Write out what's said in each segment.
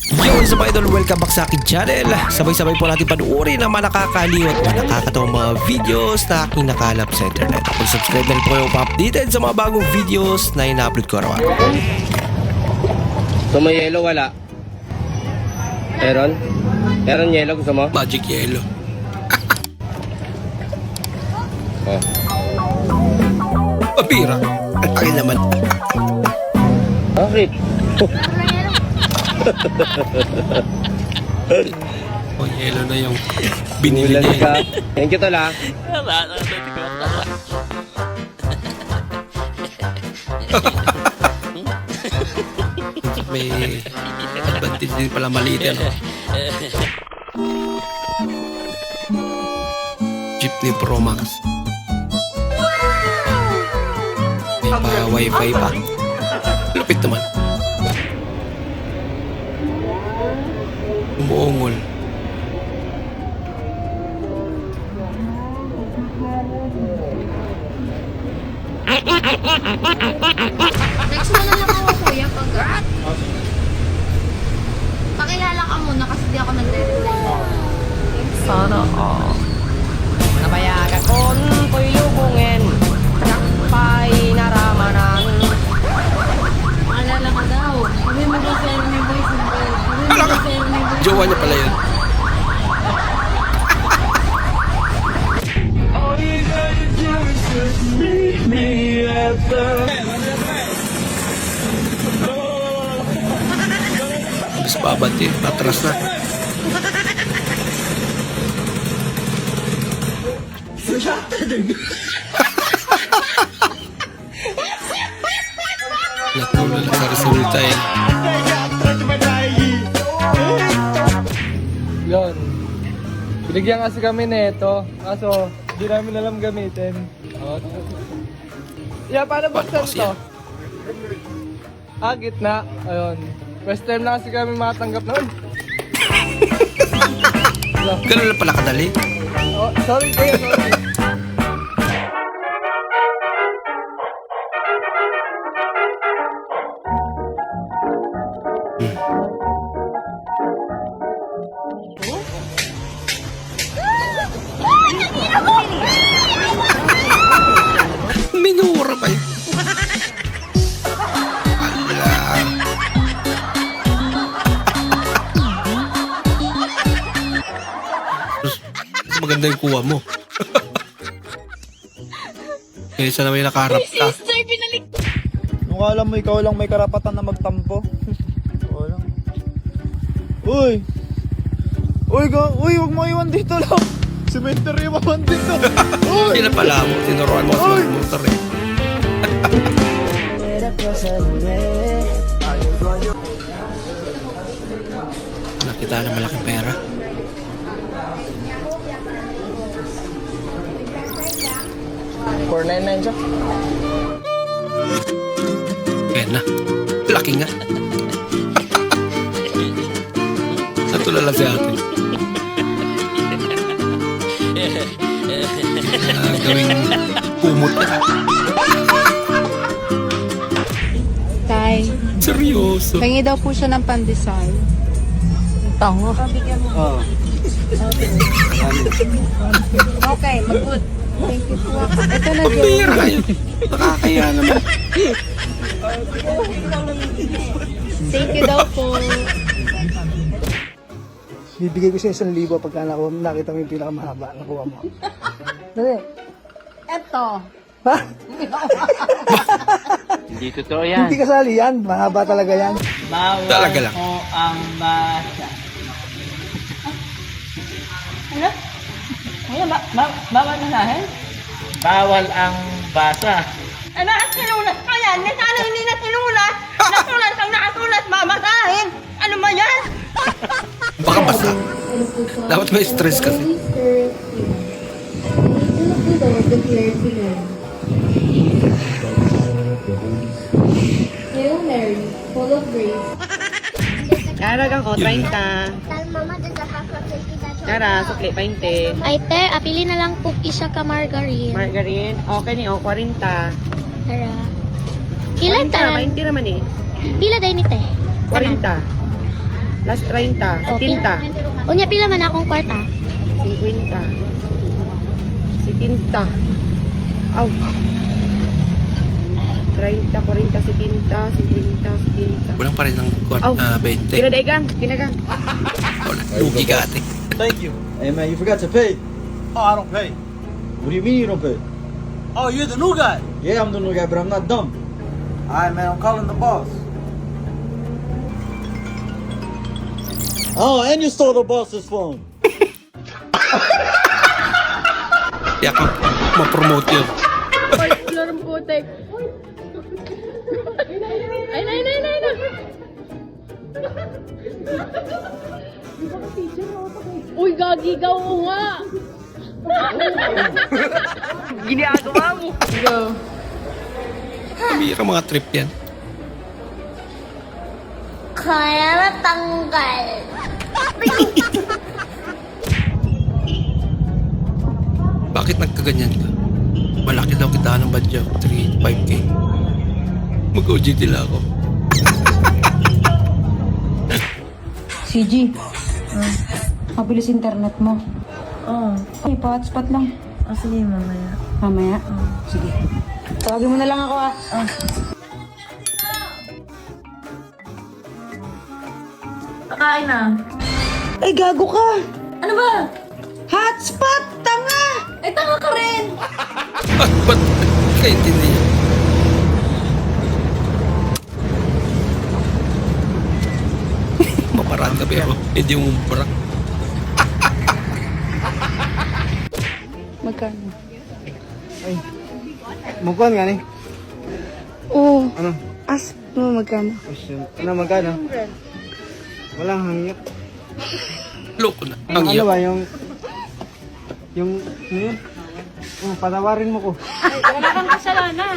Yo, sa mga idol, welcome back sa akin channel. Sabay-sabay po natin panuorin ang mga nakakaliw at mga nakakatawang mga videos na aking nakalap sa internet. Kung subscribe na rin po kayo pa-updated sa mga bagong videos na ina-upload ko araw. So may yellow wala? Meron? Meron yellow gusto mo? Magic yellow. Oh. Papira. Ang takin naman. Bakit? Oh, yellow na yung binili Ulan niya. ka. Thank you tol ha. May advantage din pala maliit yan. Oh. Jeepney Pro Max. May pa wifi pa. Lupit naman. Umuungol. Next mo na lang ako, kuya, pag pakilala ka muna kasi di ako nagre-reply. Sana nabayagan kon ko'y lubungin Nakpay naramanan Pakilala ka daw. Sabi mo ba sa'yo may voice in bed? Sabi mo ba sa'yo may voice? Jowa niya pala yun. Mas babati, patras na. Natulog sa resulta yan. Yun. Binigyan kasi kami nito. Kaso, di namin alam gamitin. Yeah, paano buksan Paano to? Gitna. Ayun. First time na kasi kami makatanggap nun. Ganun lang pala kadali. Oh, sorry kuya, sorry. Minura pa yun. Ala. Maganda yung kuha mo. Kaysa naman yung nakaharap ka. Sister, pinalik. Nung alam mo, ikaw lang may karapatan na magtampo. Ikaw lang. Uy! Uy, wag mo iwan dito lang! Cemetery mo man dito! Uy! Sila pala mo, tinuruan mo sa motor eh. Nakita na malaking pera. $499 siya. Kaya na. Laki nga. Natulala si ate. Gawing kumot na. Tay, Seryoso. pengi daw po siya ng pandesal. Tango Oh. Okay, mag-good. Thank you po. Ito na Ang din. bira kayo. Nakakaya naman. Thank you daw po. Bibigay ko siya 1,000 pagka nakita mo yung pinakamahaba. Nakuha mo. Dali. Ito. Ha? Hindi totoo yan. Hindi kasali yan. Mahaba talaga yan. Talaga lang. Bawal ang basa. Ano ang sinulat pa yan? Sana hindi na sinulat. Nasulat ang nakasulat, mamasahin. Ano ba yan? Baka basta. Dapat may stress kasi. Hail Mary, full of grace. Karagang ko, 30. Kara, sukli, 20. Ay, te, apili na lang po isa ka margarine. Margarine, okay ni, 40. Tara. Ilan 40, tanan? 20 naman eh. Pila day ni te? 40. Last 30. Tinta. Unya, pila man akong kwarta? 50. Si Tinta. Aw. 30, 40, si Tinta, si Tinta, si Tinta. Walang pa rin ng Aw. 20. Pinadaigang, pinagang. Wala, lugi ka ate. Thank you. Hey man, you forgot to pay. Oh, I don't pay. What do you mean you don't pay? Oh, you're the new guy. Yeah, I'm the new guy, but I'm not dumb. Alright, man, I'm calling the boss. Oh, and you stole the boss's phone. Kaya ka ma-promote yun. Ay, larang putek. Ay, nay. Uy, gagigaw mo nga. Bira mga trip yan. Kaya natanggal. Bakit nagkaganyan ka? Malaki daw kita ng badyo. 3-5K. Mag-OGT lang ako. CG, mabilis internet mo. Oo. Ay, pa-hotspot lang. Sige, mamaya. Mamaya? Sige. Tawagin mo na lang ako ah. Kakain na. Ay, gago ka! Ano ba? Hotspot! Tanga! Ay, tanga ka rin. Ba't kaintindi niya? Maparaan ka pero hindi mo maparaan. Magkano? Mukhaan nga ni. Oo. Ano? As mo magkano? Ano, magkano? Walang hangit. Loko na. Ang iyo. ba, yung... Yung... Ano yun? Oh, patawarin mo ko. Wala kang kasalanan.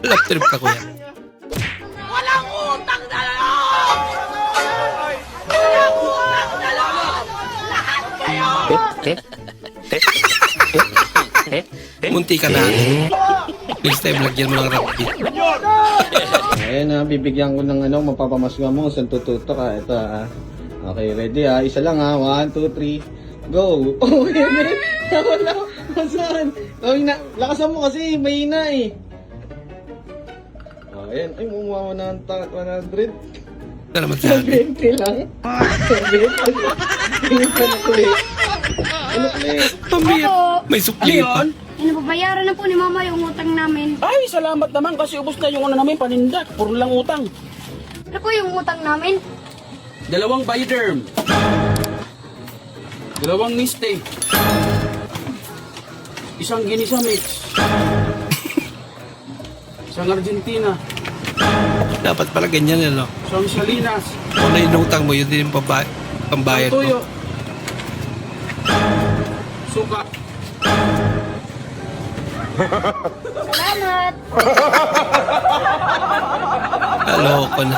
Love trip ka kuya. Munti ka na. Next time, lagyan mo ng rugby. Ayan na, bibigyan ko ng ano, mapapamaswa mo kung saan tututok ha. Ito ha. Okay, ready ha. Isa lang ha. 1, 2, 3, go! Oh, yan eh. Wala. Saan? Oh, lakasan mo kasi, mahina eh. Oh, ayan. Ay, mumuha 100. Ito naman sa akin. 20 lang. 20. Ano pa na kulit? Ano kulit? Pamir, may sukli pa. Nababayaran na po ni Mama yung utang namin. Ay, salamat naman kasi ubos na yung ano namin paninda. Puro lang utang. Ano po yung utang namin? 2 Bioderm. 2 Miste. 1 Ginisa Mix. 1 Argentina. Dapat pala ganyan yan, no? 1 Salinas. Kung na inutang mo, yun din yung pambayad Tuyo. mo. Suka. Salamat! Aloko na.